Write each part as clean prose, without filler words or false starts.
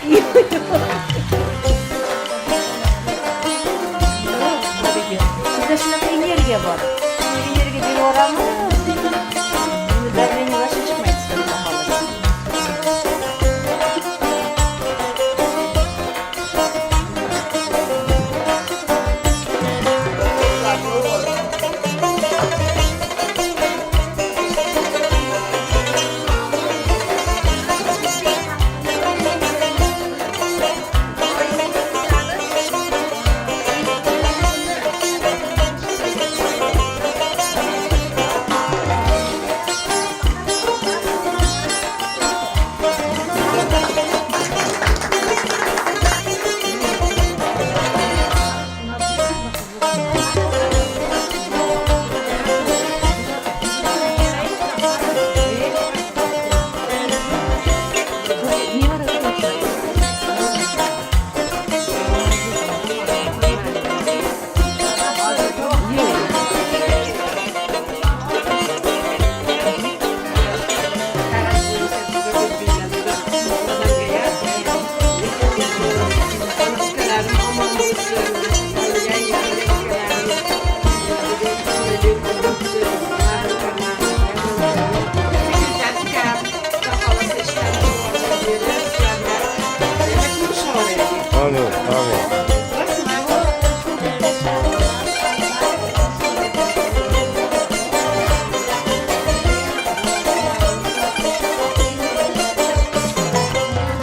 Bizda shunaqa energiya bor. Energiya beraveramiz. Endi davleniya boshqa chiqmaydi sizga xolos.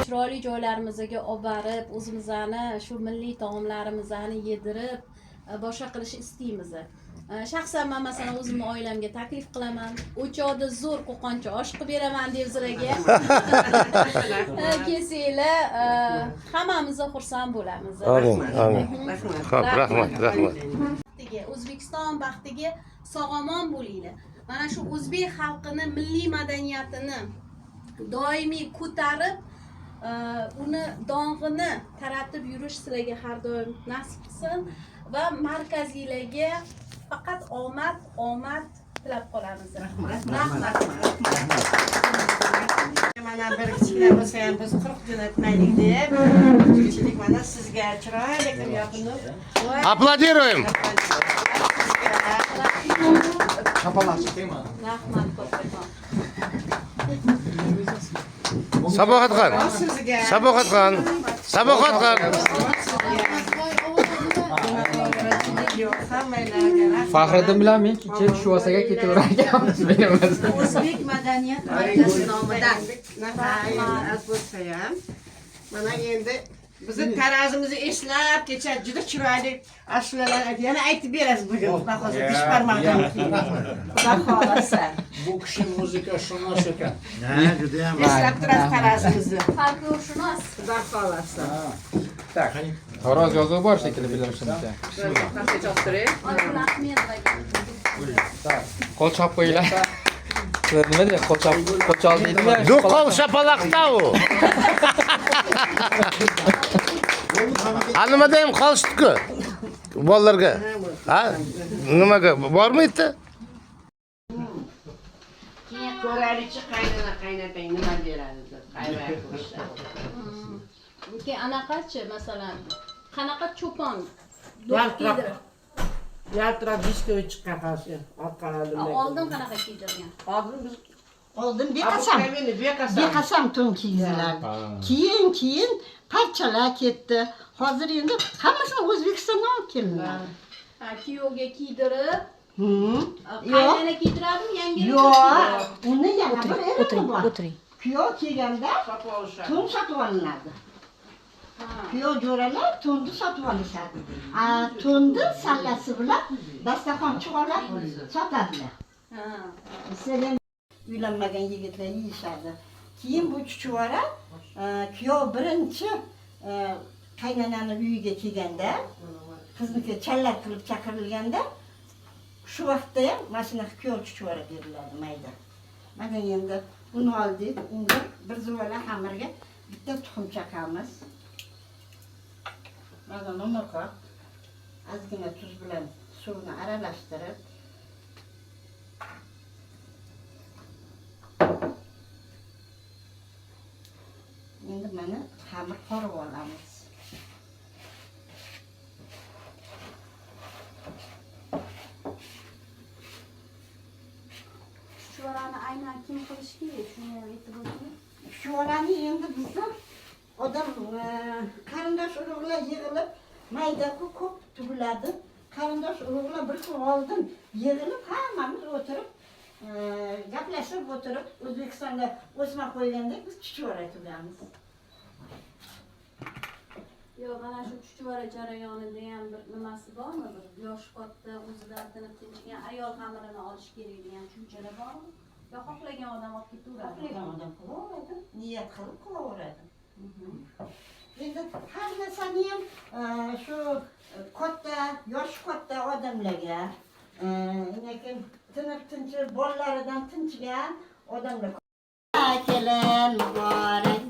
Chiroyli joylarimizga olib borib, o'zimizni shu milliy taomlarimizni yedirib, boshqa qilishni istaymiz. Shaxsan men masalan o'zimni oilamga taklif qilaman. O'choqda zo'r qo'qoncha osh qilib beraman deb sizlarga. Kelsanglar, hammamiz xursand bo'lamiz. Amin. Xo'p, rahmat. O'zbekiston baxtiga sog'-omon bo'linglar. Mana shu o'zbek xalqini milliy madaniyatini doimiy ko'tarib, uni dong'ini taratib yurish sizlarga har doim nasib qilsin va markaziylarga faqat omad tilab qolamiz. Rahmat. Mana bir kichkina bo'lsa ham biz 40 jo'natmaylik deb, ko'pchilik mana sizga chiroyli qilib yopinib. Aplodiruем. Rahmat. Sabohatxon. Faxriddin bilan men kecha Shuvasaga ketaverar ekanmiz bilamiz. O'zbek madaniyat markazi nomidan bo'lsa ham mana endi bizni tarazimizni eslab kecha juda chiroyli ashulalar yana aytib berasiz bugun. Hozir besh barmoqdan Xudo xolasa. Bu kishi muzikashunos ekan. Juda ham Eslab turasiz tarazimizni. Folklorshunos. Xudo xolasa. Tak. Taroz yozuvi bor shekilli bilimimcha. Qo'l chop qo'yinglar. Nima deydi? Qo'l chop deydimi? Do'qol shapaloqda u. Animada ham qolishdi-ku. Bolalarga. Ha? Nimaga bormaydi? Ko'ralichi qaynatang nima beradi deb qayvar qo'yishadi. Anaqachi masalan, qanaqa cho'pon? Yaltiroq diskoga chiqqan hozir. Oldin qanaqa kiydirgan? Oldin beqasam to'n kiydilar. Keyin parchalar ketdi. Hozir endi hammasini O'zbekistondan olib kelinadi. Kuyovga kiydirib, Yo'q. qaynana kiydiradimi, yangi? Yo'q, uni yana bir o'tiring. Kuyov kelganda to'n sotib olinadi. Kuyov jo'ralar to'nni sotib olishadi. To'nni sallasi bilan dasturxon chiqarib sotadilar. Masalan, uylanmagan yigitlar yeyishadi. Keyin bu chuchvara kuyov birinchi qaynanani uyiga kelganda, qizniki challar qilib chaqirilganda, shu vaqtda ham mana shunaqa kuyov chuchvara beriladi mayda. Mana endi uni oldik, unga bir zuvala xamirga bitta tuxum chaqamiz. Mana no'noqa ozgina tuz bilan suvni aralashtirib endi mana xamir qorib olamiz. Chuchvarani aynan kim qilish kerak? Shuni ham aytib o'ting. Shularni endi bizlar odam qarindosh urug'lar yig'ilib mayda-ku ko'p tugiladi. Qarindosh urug'lar bir kun oldin yig'ilib hammamiz o'tirib gaplashib o'tirib O'zbekistonda o'sma qo'ygandek biz chuchvara tugamiz. Yo'q, mana shu chuchvara jarayonida ham bir nimasi bormi? Bir yosh katta o'zidan tinib tinchigan ayol xamirini olish kerak degan tushunchalar bormi? Yo xohlagan odam olib ketaveradi. Xohlagan odam qilaveradi, niyat qilib qilaveradi. Endi har narsani ham shu katta, yosh katta odamlarga, lekin tinib tinchib, bolalaridan tinchigan odamlar kelin muborak